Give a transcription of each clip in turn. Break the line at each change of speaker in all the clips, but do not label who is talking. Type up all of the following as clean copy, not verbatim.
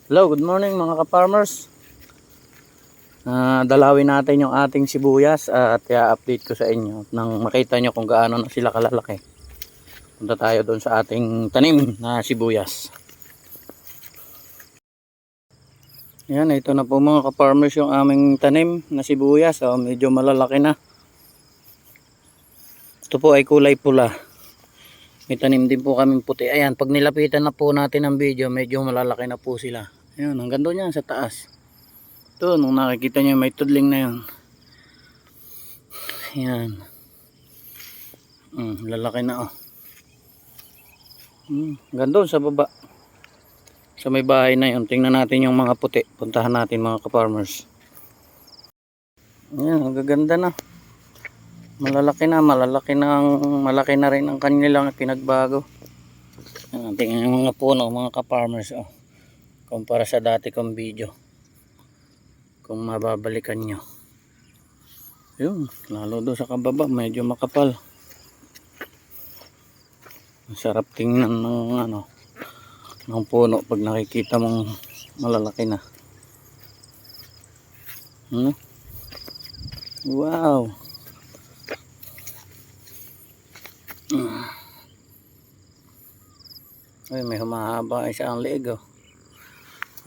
Hello, good morning mga ka-farmers. Dalawin natin yung ating sibuyas at i-update ko sa inyo nang makita nyo kung gaano na sila kalalaki. Punta tayo doon sa ating tanim na sibuyas. Yan, ito na po mga ka-farmers yung aming tanim na sibuyas. Medyo malalaki na. Ito po ay kulay pula. May tanim din po kaming puti. Ayan, pag nilapitan na po natin ang video, medyo malalaki na po sila. Ayan, hanggang doon yan sa taas. Ito, nung nakikita nyo may tudling na yun. Ayan. Lalaki na oh. Hanggang doon sa baba. Sa may bahay na yun. Tingnan natin yung mga puti. Puntahan natin mga ka-farmers. Ayan, ang gaganda na. Malaki na rin ang kanilang pinagbago. Ayan, tingnan yung mga puno mga ka-farmers oh. Kumpara sa dati kong video. Kung mababalikan nyo. Yun, lalo doon sa kababa medyo makapal. Masarap tingnan ng puno pag nakikita mong malalaki na. Wow. Ay, may humahaba isa ang leeg oh.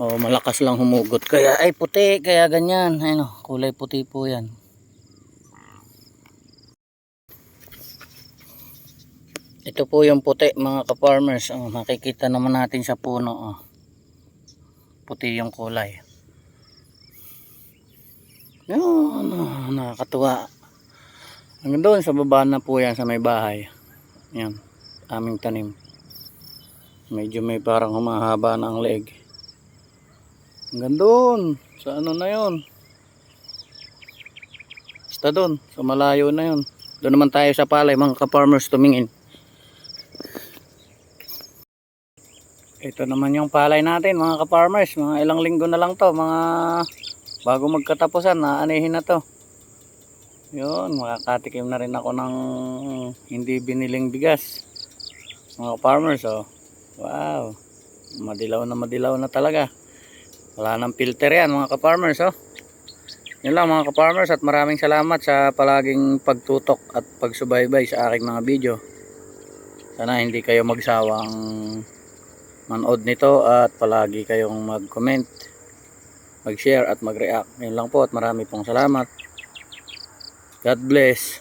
Malakas lang humugot kaya ay puti, kaya ganyan. Ayun oh, kulay puti po yan. Ito po yung puti mga ka-farmers. Makikita naman natin sa puno oh. Puti yung kulay. Yun, nakakatuwa. Hanggang doon sa baba na po yan sa may bahay. Yan, aming tanim. Medyo may parang humahaba na ang leeg. Hanggang doon sa ano na yun. Basta doon, sa malayo na yun. Doon naman tayo sa palay mga ka-farmers tumingin. Ito naman yung palay natin mga ka-farmers. Mga ilang linggo na lang to. Mga bago magkatapusan, naanihin na to. Yun, makakatikim na rin ako ng hindi biniling bigas. Mga ka-farmers oh. Wow. Madilaw na talaga. Wala nang filter yan mga ka-farmers oh. Yun lang mga ka-farmers at maraming salamat sa palaging pagtutok at pagsubaybay sa aking mga video. Sana hindi kayo magsawang manood nito at palagi kayong mag-comment, mag-share at mag-react. Yun lang po at marami pong salamat. God bless.